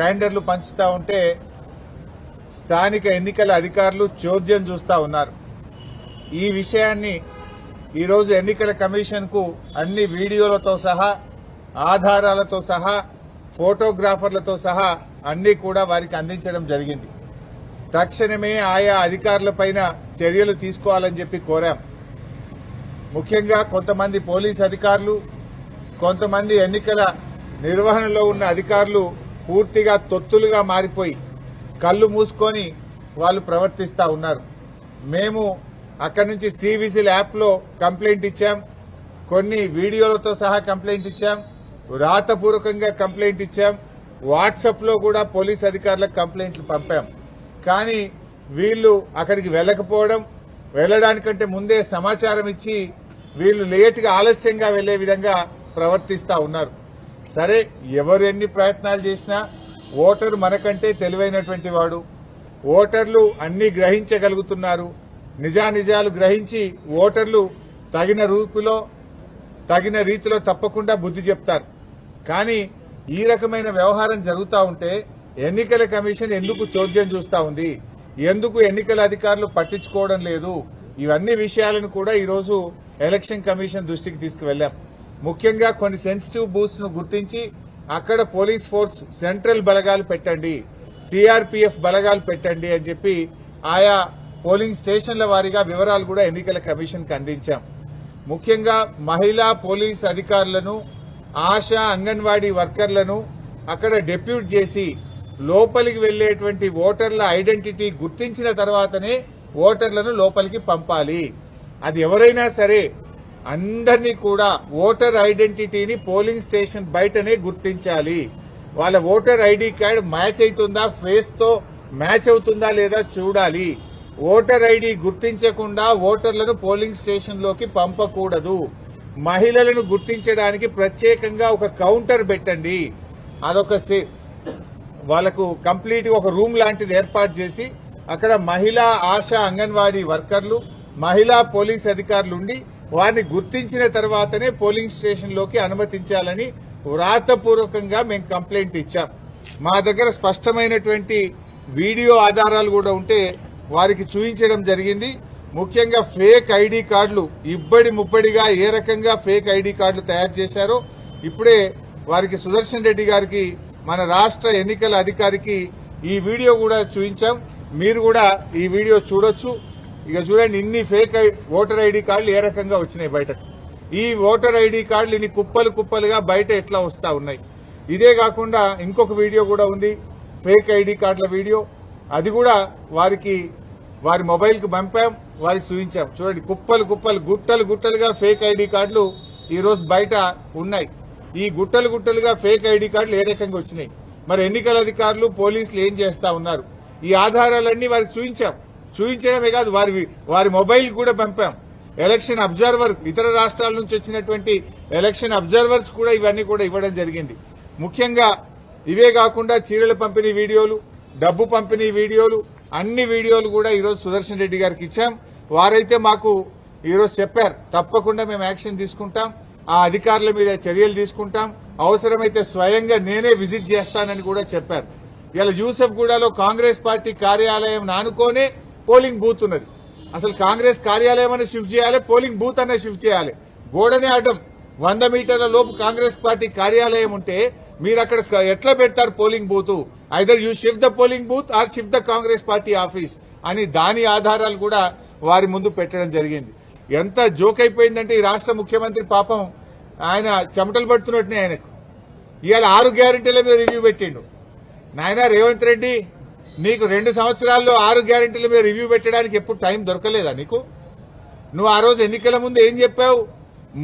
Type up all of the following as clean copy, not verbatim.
గ్రైండర్లు పంచుతా ఉంటే స్థానిక ఎన్నికల అధికారులు చోద్యం చూస్తా ఉన్నారు. ఈ విషయాన్ని ఈరోజు ఎన్నికల కమిషన్ కు అన్ని వీడియోలతో సహా ఆధారాలతో సహా ఫోటోగ్రాఫర్లతో సహా అన్ని కూడా వారికి అందించడం జరిగింది. తక్షణమే ఆయా అధికారులపైన చర్యలు తీసుకోవాలని చెప్పి కోరాం. ముఖ్యంగా కొంతమంది పోలీస్ అధికారులు, కొంతమంది ఎన్నికల నిర్వహణలో ఉన్న అధికారులు పూర్తిగా తొత్తులుగా మారిపోయి కళ్లు మూసుకొని వాళ్ళు ప్రవర్తిస్తా ఉన్నారు. మేము అక్కడి నుంచి సివిజిల్ యాప్ లో కంప్లైంట్ ఇచ్చాం, కొన్ని వీడియోలతో సహా కంప్లైంట్ ఇచ్చాం, రాతపూర్వకంగా కంప్లైంట్ ఇచ్చాం, వాట్సాప్ లో కూడా పోలీస్ అధికారులకు కంప్లైంట్లు పంపాం. కానీ వీళ్లు అక్కడికి వెళ్లకపోవడం, వెళ్లడానికంటే ముందే సమాచారం ఇచ్చి వీళ్లు లేటుగా ఆలస్యంగా వెళ్లే విధంగా ప్రవర్తిస్తా ఉన్నారు. సరే, ఎవరు ఎన్ని ప్రయత్నాలు చేసినా ఓటరు మనకంటే తెలివైనటువంటి వాడు. ఓటర్లు అన్ని గ్రహించగలుగుతున్నారు. నిజానిజాలు గ్రహించి ఓటర్లు తగిన రీతిలో తప్పకుండా బుద్ధి చెప్తారు. కానీ ఈ రకమైన వ్యవహారం జరుగుతూ ఉంటే ఎన్నికల కమిషన్ ఎందుకు చోద్యం చూస్తా ఉంది, ఎందుకు ఎన్నికల అధికారులు పట్టించుకోవడం లేదు, ఇవన్నీ విషయాలను కూడా ఈరోజు ఎలక్షన్ కమిషన్ దృష్టికి తీసుకువెళ్లాం. ముఖ్యంగా కొన్ని సెన్సిటివ్ బూత్స్ ను గుర్తించి అక్కడ పోలీస్ ఫోర్స్ సెంట్రల్ బలగాలు పెట్టండి, సిఆర్పీఎఫ్ బలగాలు పెట్టండి అని చెప్పి ఆయా పోలింగ్ స్టేషన్ల వారీగా వివరాలు కూడా ఎన్నికల కమిషన్ కు అందించాం. ముఖ్యంగా మహిళా పోలీస్ అధికారులను, ఆశా అంగన్వాడీ వర్కర్లను అక్కడ డెప్యూట్ చేసి లోపలికి వెళ్లేటువంటి ఓటర్ల ఐడెంటిటీ గుర్తించిన తర్వాతనే ఓటర్లను లోపలికి పంపాలి. అది ఎవరైనా సరే అందరినీ కూడా ఓటర్ ఐడెంటిటీని పోలింగ్ స్టేషన్ బయటనే గుర్తించాలి. వాళ్ళ ఓటర్ ఐడి కార్డు మ్యాచ్ అవుతుందా, ఫేస్ తో మ్యాచ్ అవుతుందా లేదా చూడాలి. ఓటర్ ఐడి గుర్తించకుండా ఓటర్లను పోలింగ్ స్టేషన్ లోకి పంపకూడదు. మహిళలను గుర్తించడానికి ప్రత్యేకంగా ఒక కౌంటర్ పెట్టండి. అదొక వాళ్లకు కంప్లీట్ ఒక రూమ్ లాంటిది ఏర్పాటు చేసి అక్కడ మహిళా ఆశా అంగన్వాడీ వర్కర్లు, మహిళా పోలీస్ అధికారులు ఉండి వారిని గుర్తించిన తర్వాతనే పోలింగ్ స్టేషన్ లోకి అనుమతించాలని వ్రాతపూర్వకంగా మేము కంప్లైంట్ ఇచ్చాం. మా దగ్గర స్పష్టమైనటువంటి వీడియో ఆధారాలు కూడా ఉంటే వారికి చూపించడం జరిగింది. ముఖ్యంగా ఫేక్ ఐడి కార్డులు ఇబ్బడి ముబ్బడిగా ఏ రకంగా ఫేక్ ఐడి కార్డులు తయారు చేశారో ఇప్పుడే వారికి సుదర్శన్ రెడ్డి గారికి, మన రాష్ట్ర ఎన్నికల అధికారికి ఈ వీడియో కూడా చూపించాం. మీరు కూడా ఈ వీడియో చూడొచ్చు. ఇక చూడండి, ఇన్ని ఫేక్ ఓటర్ ఐడి కార్డులు ఏ రకంగా వచ్చినాయి బయటకు. ఈ ఓటర్ ఐడి కార్డులు ఇన్ని కుప్పలు కుప్పలుగా బయట ఎట్లా వస్తా ఉన్నాయి. ఇదే కాకుండా ఇంకొక వీడియో కూడా ఉంది, ఫేక్ ఐడి కార్డుల వీడియో. అది కూడా వారి మొబైల్ కు పంపాం, వారికి చూపించాం. చూడండి, కుప్పలు కుప్పలు గుట్టలు గుట్టలుగా ఫేక్ ఐడి కార్డులు ఈ రోజు బయట ఉన్నాయి. ఈ గుట్టలు గుట్టలుగా ఫేక్ ఐడి కార్డులు ఏ రకంగా వచ్చినాయి, మరి ఎన్నికల అధికారులు పోలీసులు ఏం చేస్తా ఉన్నారు, ఈ ఆధారాలన్నీ వారికి చూపించాం. చూపించడమే కాదు, వారి మొబైల్ కూడా పంపాం. ఎలక్షన్ అబ్జర్వర్, ఇతర రాష్ట్రాల నుంచి వచ్చినటువంటి ఎలక్షన్ అబ్జర్వర్స్ కూడా ఇవన్నీ కూడా ఇవ్వడం జరిగింది. ముఖ్యంగా ఇవే కాకుండా చీరల పంపిణీ వీడియోలు, డబ్బు పంపిణీ వీడియోలు, అన్ని వీడియోలు కూడా ఈరోజు సుదర్శన్ రెడ్డి గారికి ఇచ్చాం. వారైతే మాకు ఈరోజు చెప్పారు, తప్పకుండా మేము యాక్షన్ తీసుకుంటాం, ఆ అధికారుల మీద చర్యలు తీసుకుంటాం, అవసరమైతే స్వయంగా నేనే విజిట్ చేస్తానని కూడా చెప్పారు. ఇలా యూసఫ్గూడలో కాంగ్రెస్ పార్టీ కార్యాలయం నానుకోనే పోలింగ్ బూత్ ఉన్నది. అసలు కాంగ్రెస్ కార్యాలయం అనే షిఫ్ట్ చేయాలి, పోలింగ్ బూత్ అనే షిఫ్ట్ చేయాలి. గోడనే అడ్డం 100 మీటర్ల లోపు కాంగ్రెస్ పార్టీ కార్యాలయం ఉంటే మీరు అక్కడ ఎట్లా పెడతారు polling booth? Either you shift the polling booth are shift the Congress party office అని దాని ఆధారాలు కూడా వారి ముందు పెట్టడం జరిగింది. ఎంత జోక్ అయిపోయిందంటే ఈ రాష్ట్ర ముఖ్యమంత్రి పాపం ఆయన చెమటలు పడుతున్నట్టునే ఆయనకు ఇవాళ 6 గ్యారెంటీల మీద రివ్యూ పెట్టిండు. నాయనా రేవంత్ రెడ్డి, నీకు 2 సంవత్సరాల్లో 6 గ్యారెంటీల మీద రివ్యూ పెట్టడానికి ఎప్పుడు టైం దొరకలేదా నీకు? నువ్వు ఆ రోజు ఎన్నికల ముందు ఏం చెప్పావు?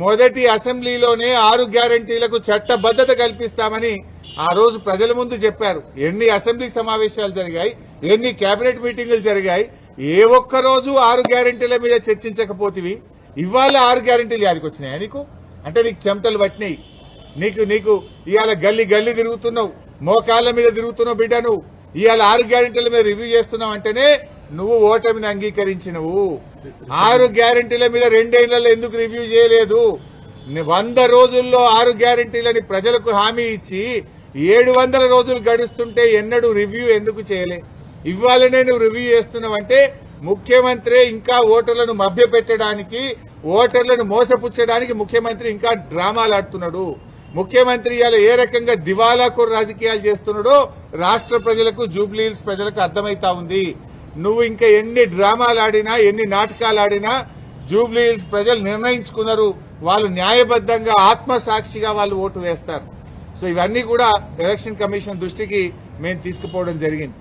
మొదటి అసెంబ్లీలోనే 6 గ్యారెంటీలకు చట్టబద్దత కల్పిస్తామని ఆ రోజు ప్రజల ముందు చెప్పారు. ఎన్ని అసెంబ్లీ సమావేశాలు జరిగాయి, ఎన్ని కేబినెట్ మీటింగులు జరిగాయి, ఏ ఒక్క రోజు 6 గ్యారెంటీల మీద చర్చించకపోతివి. ఇవాళ 6 గ్యారెంటీలు యాడికి వచ్చినాయా నీకు? అంటే నీకు చెమటలు పట్టినాయి. నీకు ఇవాళ గల్లీ గల్లీ తిరుగుతున్నావు, మోకాళ్ల మీద తిరుగుతున్నావు బిడ్డ. నువ్వు ఇవాళ 6 గ్యారెంటీల మీద రివ్యూ చేస్తున్నావు అంటేనే నువ్వు ఓటమిని అంగీకరించినవు. 6 గ్యారెంటీల మీద 2 ఏళ్లలో ఎందుకు రివ్యూ చేయలేదు? 100 రోజుల్లో 6 గ్యారెంటీలని ప్రజలకు హామీ ఇచ్చి 700 రోజులు గడుస్తుంటే ఎన్నడూ రివ్యూ ఎందుకు చేయలే? ఇవ్వాలనే నువ్వు రివ్యూ చేస్తున్నావంటే ముఖ్యమంత్రి ఇంకా ఓటర్లను మభ్యపెట్టడానికి, ఓటర్లను మోసపుచ్చడానికి ముఖ్యమంత్రి ఇంకా డ్రామాలు ఆడుతున్నాడు. ముఖ్యమంత్రి ఇవాళ ఏ రకంగా దివాలాకోరు రాజకీయాలు చేస్తున్నాడో రాష్ట్ర ప్రజలకు, జూబ్లీ హిల్స్ ప్రజలకు అర్థమైతా ఉంది. నువ్వు ఇంకా ఎన్ని డ్రామాలు ఆడినా, ఎన్ని నాటకాలు ఆడినా జూబ్లీ హిల్స్ ప్రజలు నిర్ణయించుకున్నారు. వాళ్ళు న్యాయబద్దంగా ఆత్మసాక్షిగా వాళ్ళు ఓటు వేస్తారు. సో ఇవన్నీ కూడా ఎలక్షన్ కమిషన్ దృష్టికి మేము తీసుకుపోవడం జరిగింది.